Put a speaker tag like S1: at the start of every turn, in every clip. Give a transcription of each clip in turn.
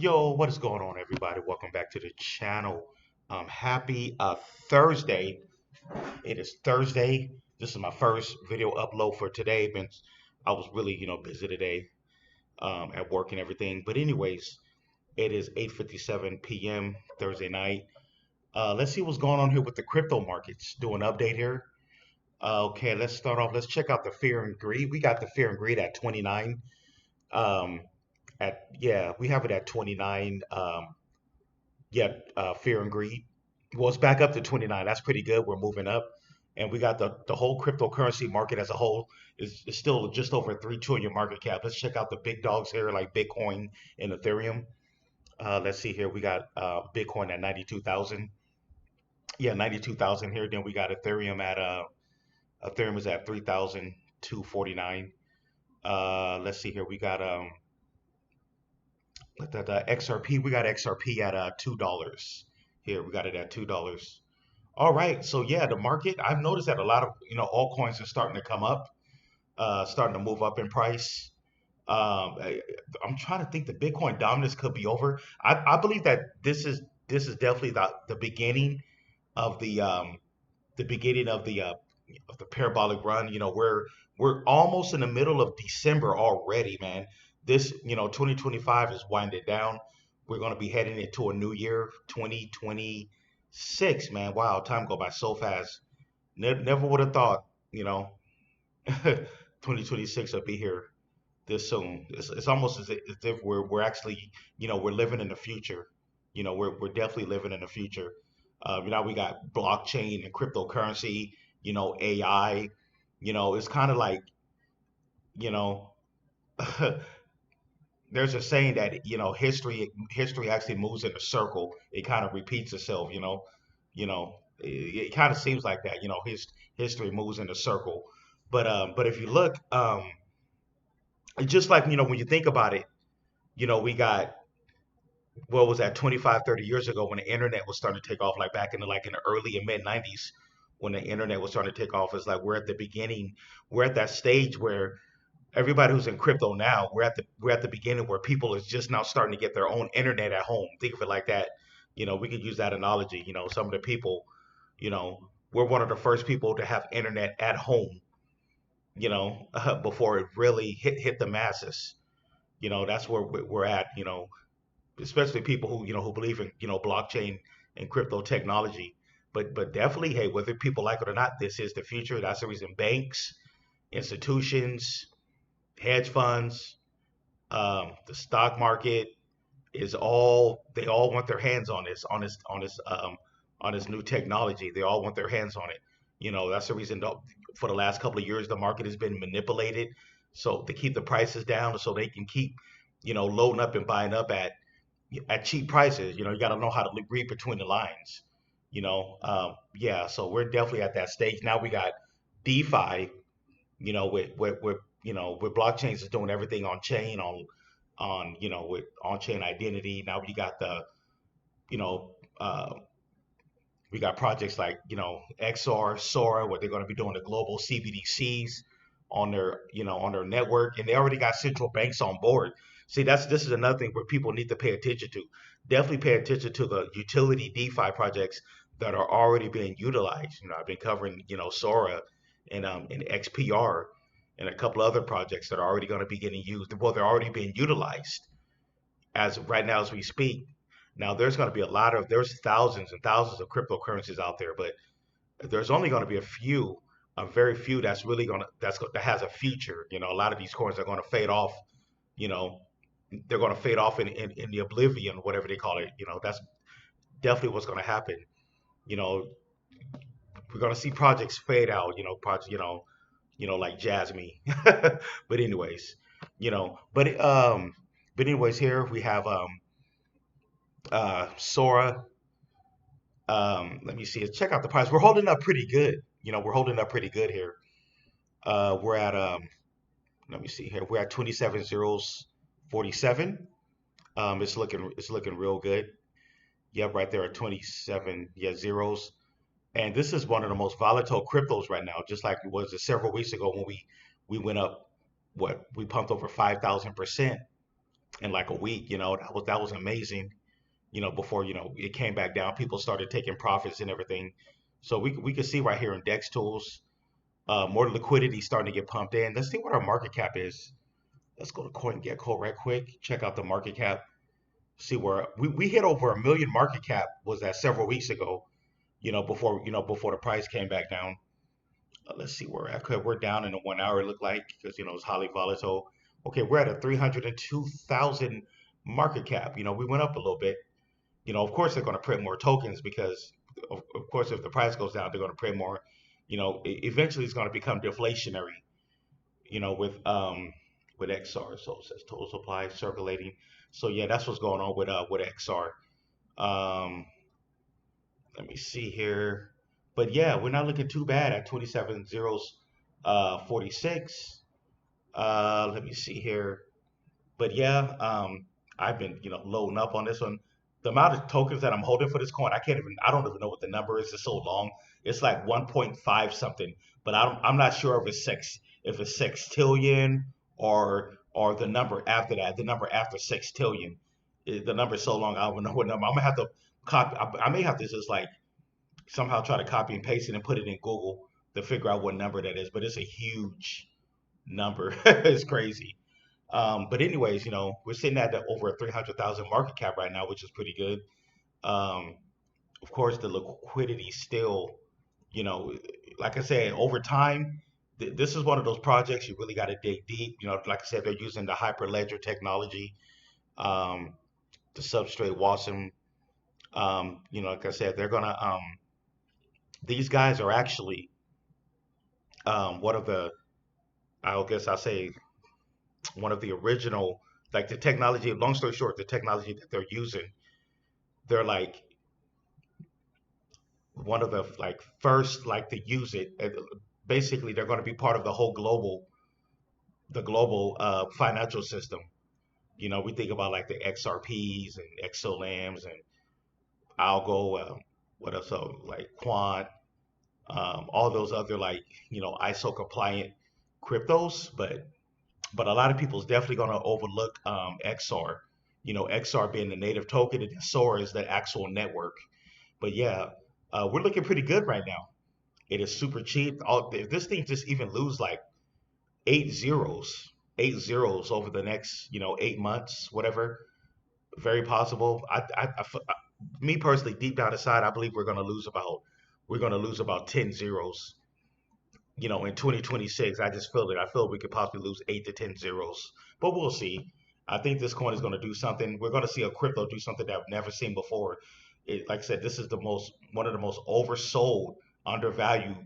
S1: Yo, what is going on, everybody? Welcome back to the channel. Happy Thursday. It is Thursday. This is my first video upload for today. I was really, busy today at work and everything. But anyways, it is 8:57 p.m. Thursday night. Let's see what's going on here with the crypto markets. Do an update here. Okay, let's start off. Let's check out the fear and greed. We got the fear and greed at 29. Um, we have it at 29. Fear and greed. Well, it's back up to 29. That's pretty good. We're moving up. And we got the whole cryptocurrency market as a whole is still just over 3 trillion market cap. Let's check out the big dogs here like Bitcoin and Ethereum. Let's see here. We got Bitcoin at 92,000. Yeah, 92,000 here. Then we got Ethereum is at 3,249. Let's see here. We got the XRP. We got XRP at $2. Here, we got it at $2. All right, so yeah, the market. I've noticed that a lot of altcoins are starting to come up, starting to move up in price. I'm trying to think the Bitcoin dominance could be over. I believe that this is definitely the beginning of the beginning of the parabolic run. We're almost in the middle of December already, man. This 2025 is winding down. We're going to be heading into a new year, 2026, man. Wow, time go by so fast. Never would have thought, 2026 will be here this soon. It's almost as if we're actually, we're living in the future. We're definitely living in the future. We got blockchain and cryptocurrency, AI. It's kind of like, you know, there's a saying that history actually moves in a circle. It kind of repeats itself. It kind of seems like that. History moves in a circle. But if you look, it's just like when you think about it, we got what was that 25, 30 years ago when the internet was starting to take off, like back in the early and mid 90s when the internet was starting to take off. It's like we're at the beginning, we're at that stage where everybody who's in crypto now, we're at the beginning where people is just now starting to get their own internet at home. Think of it like that. We could use that analogy. Some of the people, you know, we're one of the first people to have internet at home, before it really hit the masses. That's where we're at, especially people who believe in, blockchain and crypto technology. But definitely, hey, whether people like it or not, this is the future. That's the reason banks, institutions, hedge funds, the stock market is all they all want their hands on this new technology. They all want their hands on it. That's the reason for the last couple of years the market has been manipulated so to keep the prices down so they can keep loading up and buying up at cheap prices. You got to know how to read between the lines. Yeah. So we're definitely at that stage now. We got DeFi, with blockchains is doing everything on chain with on chain identity. Now you know uh, we got projects like XR, Sora, where they're going to be doing the global CBDCs on their network, and they already got central banks on board. See, this is another thing where people need to pay attention to. Definitely pay attention to the utility DeFi projects that are already being utilized. I've been covering Sora and XPR and a couple other projects that are already going to be getting used. Well, they're already being utilized as right now as we speak. Now there's thousands and thousands of cryptocurrencies out there, but there's only going to be a very few that has a future. A lot of these coins are going to fade off. You know, they're going to fade off in the oblivion, whatever they call it. That's definitely what's going to happen. You know, we're going to see projects fade out. Like Jasmine. But anyways, you know, but um, but anyways, here we have Sora. Let me see. Check out the price. We're holding up pretty good. We're holding up pretty good here. We're at let me see here. We're at 27 zeros 47. It's looking real good. Yep, right there at 27 zeros. And this is one of the most volatile cryptos right now, just like it was several weeks ago when we went up, what we pumped over 5,000%. in like a week. That was amazing. Before it came back down, people started taking profits and everything. So we could see right here in Dex tools, more liquidity starting to get pumped in. Let's see what our market cap is. Let's go to CoinGecko right quick. Check out the market cap. See where we hit over 1 million market cap was that several weeks ago. Before the price came back down. Let's see where we're down in the 1 hour. It looked like because it's highly volatile. Okay, we're at a 302,000 market cap. We went up a little bit. Of course they're going to print more tokens because, of course, if the price goes down, they're going to print more. Eventually it's going to become deflationary. With XR. So it says total supply circulating. So yeah, that's what's going on with XR. Um, Let me see here. But yeah, we're not looking too bad at 27 zeros, 46. Let me see here. But yeah, I've been, loading up on this one. The amount of tokens that I'm holding for this coin, I don't even know what the number is. It's so long. It's like 1.5 something, but I'm not sure if it's sextillion or the number after that, the number after sextillion. The number is so long, I don't even know what number. I'm gonna have to copy. I may have to just like somehow try to copy and paste it and put it in Google to figure out what number that is. But it's a huge number. It's crazy. But anyways, we're sitting at over a 300,000 market cap right now, which is pretty good. Um, of course, the liquidity still, you know, like I said, over time, this is one of those projects you really got to dig deep. Like I said, they're using the Hyperledger technology, um, the substrate Wasm. Like I said, they're gonna. These guys are actually one of the. I guess I'll say one of the original, like the technology. Long story short, the technology that they're using, they're like one of the like first like to use it. Basically, they're going to be part of the global financial system. We think about like the XRPs and XOLAMs and Algo, what else? Like Quant, all those other like ISO compliant cryptos, but a lot of people's definitely going to overlook XR. XR being the native token, and Sora is the actual network. But yeah, we're looking pretty good right now. It is super cheap. If this thing just even lose like eight zeros, 8 zeros over the next 8 months, whatever, very possible. Me personally, deep down inside, I believe we're gonna lose about 10 zeros. In 2026, I just feel it. I feel we could possibly lose 8 to 10 zeros, but we'll see. I think this coin is going to do something. We're going to see a crypto do something that I've never seen before. Like I said, this is one of the most oversold, undervalued,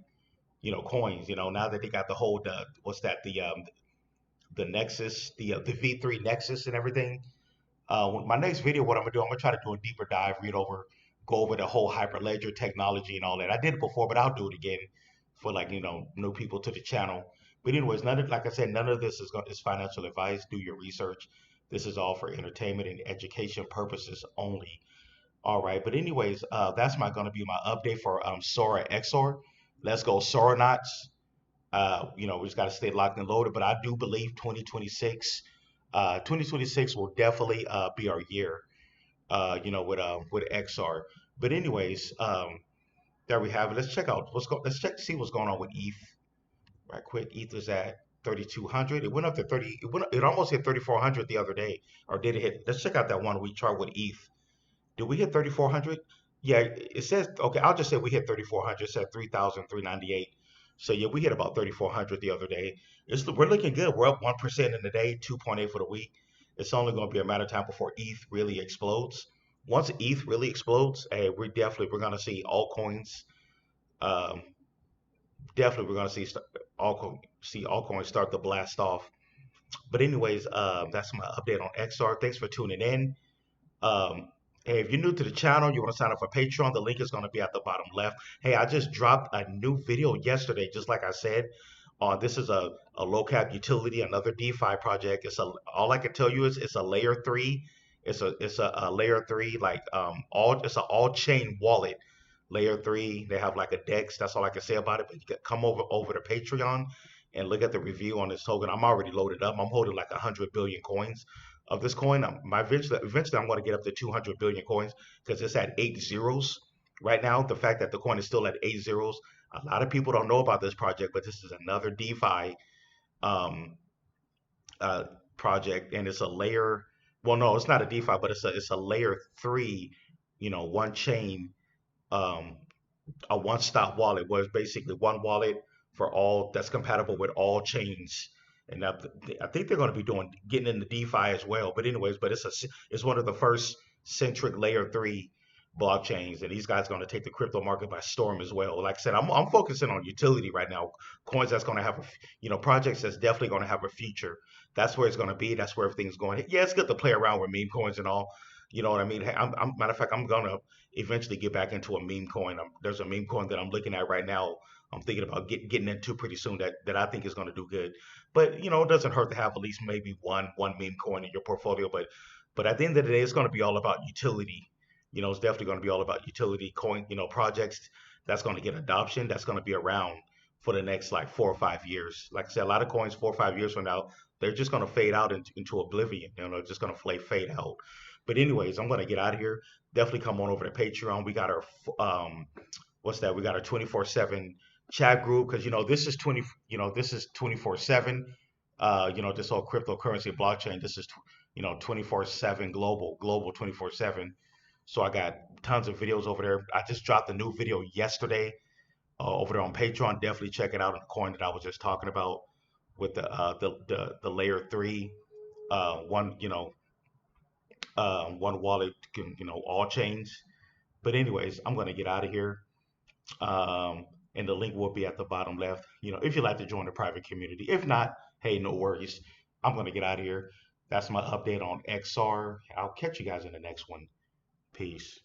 S1: coins. Now that they got the whole, what's that? The Nexus, the V3 Nexus and everything. My next video, what I'm gonna do, I'm gonna try to do a deeper dive, go over the whole Hyperledger technology and all that. I did it before, but I'll do it again for like new people to the channel. But anyways, like I said, none of this is financial advice. Do your research. This is all for entertainment and education purposes only. All right, but anyways, that's gonna be my update for Sora XOR. Let's go Sora knots. We just got to stay locked and loaded. But I do believe 2026 will definitely be our year. With XR. But anyways, there we have it. Let's check to see what's going on with ETH right quick. ETH is at 3,200. It went up to 30. It almost hit 3,400 the other day, or did it hit? Let's check out that 1 week chart with ETH. Did we hit 3,400? Yeah, it says, okay, I'll just say we hit 3,400. It said 3,398. So yeah, we hit about 3,400 the other day. We're looking good. We're up 1% in the day, 2.8 for the week. It's only going to be a matter of time before ETH really explodes. Once ETH really explodes, hey, we're going to see altcoins. Um, Definitely, we're going to see altcoins start to blast off. But anyways, that's my update on XR. Thanks for tuning in. Um, Hey, if you're new to the channel, you want to sign up for Patreon, the link is going to be at the bottom left. Hey, I just dropped a new video yesterday, just like I said. This is a low cap utility, another DeFi project. All I can tell you is it's a layer three. It's a layer three like it's an all chain wallet. Layer three. They have like a DEX. That's all I can say about it. But you can come over to Patreon and look at the review on this token. I'm already loaded up. I'm holding like 100 billion coins of this coin. Eventually I'm going to get up to 200 billion coins because it's at 8 zeros right now. The fact that the coin is still at 8 zeros, a lot of people don't know about this project, but this is another DeFi um, uh, project, and it's a layer. Well, no, it's not a DeFi, but it's a layer three, one chain, um, a one-stop wallet, where it's basically one wallet for all that's compatible with all chains. And I think they're going to be getting into DeFi as well. But anyways, it's one of the first centric layer three blockchains, and these guys are going to take the crypto market by storm as well. Like I said, I'm focusing on utility right now. Coins that's going to have projects that's definitely going to have a future. That's where it's going to be. That's where everything's going. Yeah, it's good to play around with meme coins and all. You know what I mean? Hey, matter of fact, I'm gonna eventually get back into a meme coin. There's a meme coin that I'm looking at right now. I'm thinking about getting into pretty soon that I think is going to do good. But it doesn't hurt to have at least maybe one meme coin in your portfolio. But at the end of the day, it's going to be all about utility. It's definitely going to be all about utility coin. Projects that's going to get adoption. That's going to be around for the next like 4 or 5 years. Like I said, a lot of coins 4 or 5 years from now, they're just going to fade out into oblivion. Just going to fade out. But anyways, I'm going to get out of here. Definitely come on over to Patreon. We got our what's that? We got our 24/7 chat group because this is 24/7. This whole cryptocurrency blockchain. This is 24/7 global 24/7. So I got tons of videos over there. I just dropped a new video yesterday over there on Patreon. Definitely check it out on the coin that I was just talking about with the layer three one one wallet can all chains. But anyways, I'm gonna get out of here. And the link will be at the bottom left. If you'd like to join the private community. If not, hey, no worries. I'm gonna get out of here. That's my update on XR. I'll catch you guys in the next one. Peace.